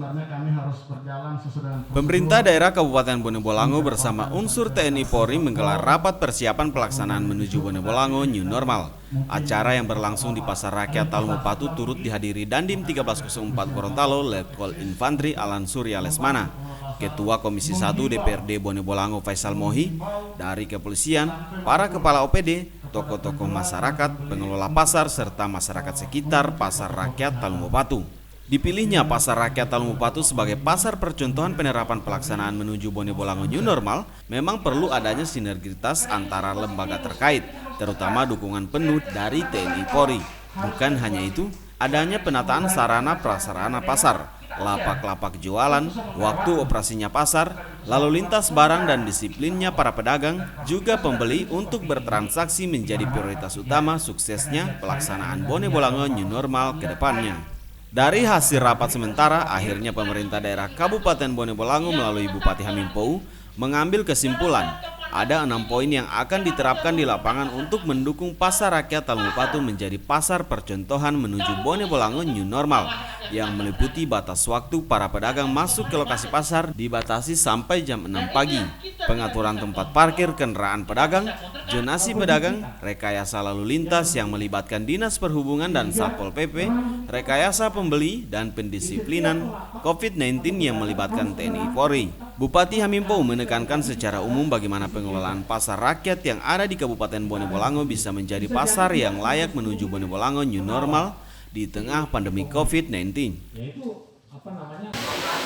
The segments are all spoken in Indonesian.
sebenarnya kami harus berjalan sesuai dengan prosedur. Pemerintah daerah Kabupaten Bone Bolango bersama unsur TNI Polri menggelar rapat persiapan pelaksanaan menuju Bone Bolango New Normal. Acara yang berlangsung di Pasar Rakyat Talumupatu turut dihadiri Dandim 1304 Gorontalo Letkol Infantri Alan Surya Lesmana, Ketua Komisi 1 DPRD Bone Bolango Faisal Mohi, dari kepolisian, para kepala OPD, tokoh-tokoh masyarakat, pengelola pasar, serta masyarakat sekitar Pasar Rakyat Talumupatu. Dipilihnya Pasar Rakyat Talumupatu sebagai pasar percontohan penerapan pelaksanaan menuju Bone Bolango New Normal memang perlu adanya sinergitas antara lembaga terkait, terutama dukungan penuh dari TNI Polri. Bukan hanya itu, adanya penataan sarana prasarana pasar, lapak-lapak jualan, waktu operasinya pasar, lalu lintas barang dan disiplinnya para pedagang, juga pembeli untuk bertransaksi menjadi prioritas utama suksesnya pelaksanaan Bone Bolango New Normal ke depannya. Dari hasil rapat sementara, akhirnya pemerintah daerah Kabupaten Bone Bolango melalui Bupati Hamim Pou mengambil kesimpulan ada 6 poin yang akan diterapkan di lapangan untuk mendukung Pasar Rakyat Talumupatu menjadi pasar percontohan menuju Bone Bolango New Normal, yang meliputi batas waktu para pedagang masuk ke lokasi pasar dibatasi sampai jam 6 pagi, pengaturan tempat parkir kendaraan pedagang, zonasi pedagang, rekayasa lalu lintas yang melibatkan Dinas Perhubungan dan Satpol PP, rekayasa pembeli, dan pendisiplinan COVID-19 yang melibatkan TNI Polri. Bupati Hamim Pou menekankan secara umum bagaimana pengelolaan pasar rakyat yang ada di Kabupaten Bone Bolango bisa menjadi pasar yang layak menuju Bone Bolango New Normal di tengah pandemi COVID-19.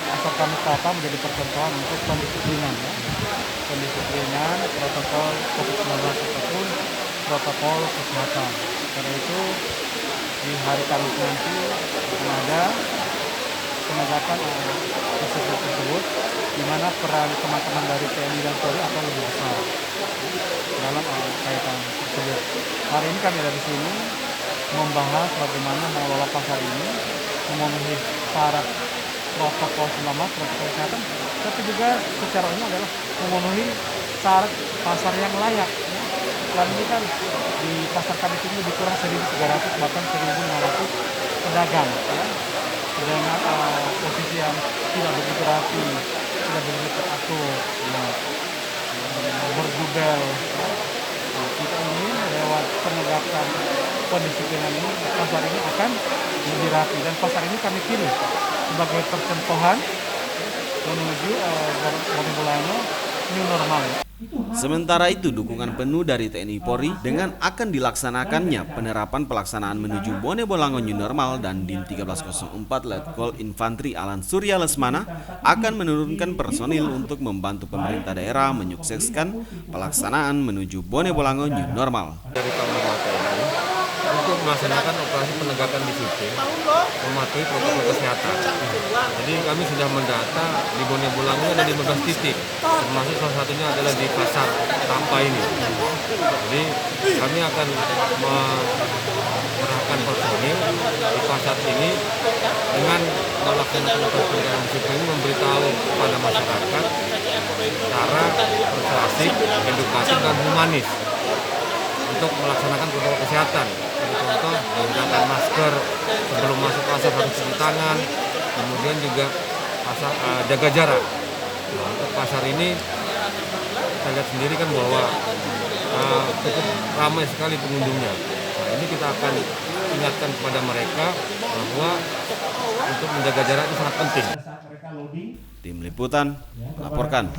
Pasar kami tata menjadi percontohan untuk pendisiplinan, pendisiplinan protokol COVID-19 ataupun protokol kesehatan. Karena itu di hari Kamis nanti akan ada penegakan disiplin tersebut, di mana peran teman-teman dari TNI dan Polri akan lebih besar dalam kaitan tersebut. Hari ini kami ada di sini membahas bagaimana mengelola pasar ini, memenuhi syarat protokol kesehatan, tapi juga secara umum adalah memenuhi syarat pasar yang layak. Dan ini kan di pasar kami ini lebih kurang 1.300 bahkan 1.500 pedagang, dengan posisi yang tidak begitu rapi, tidak begitu teratur, berjubel. Kita ingin lewat penegakan pendisiplinan ini, pasar ini akan lebih rapi, dan pasar ini kami pilih sebagai percontohan menuju Bone Bolango New Normal. Sementara itu, dukungan penuh dari TNI Polri dengan akan dilaksanakannya penerapan pelaksanaan menuju Bone Bolango New Normal dan Dim 1304 Letkol Infantri Alan Surya Lesmana akan menurunkan personil untuk membantu pemerintah daerah menyukseskan pelaksanaan menuju Bone Bolango New Normal. Dari Panglima TNI untuk melaksanakan operasi penegakan disiplin mematuhi protokol kesehatan. Jadi kami sudah mendata di Bone Bolango ada 15 titik, termasuk salah satunya adalah di Pasar Tapa ini. Jadi kami akan mengerahkan personil di pasar ini dengan melaksanakan operasi penegakan disiplin ini, memberitahu kepada masyarakat cara persuasif, edukatif, dan humanis untuk melaksanakan protokol kesehatan. Contoh, menggunakan masker, sebelum masuk pasar harus cuci tangan, kemudian juga pasar jaga jarak. Nah, untuk pasar ini kita lihat sendiri kan bahwa cukup ramai sekali pengunjungnya. Nah, ini kita akan ingatkan kepada mereka bahwa untuk menjaga jarak itu sangat penting. Tim Liputan melaporkan.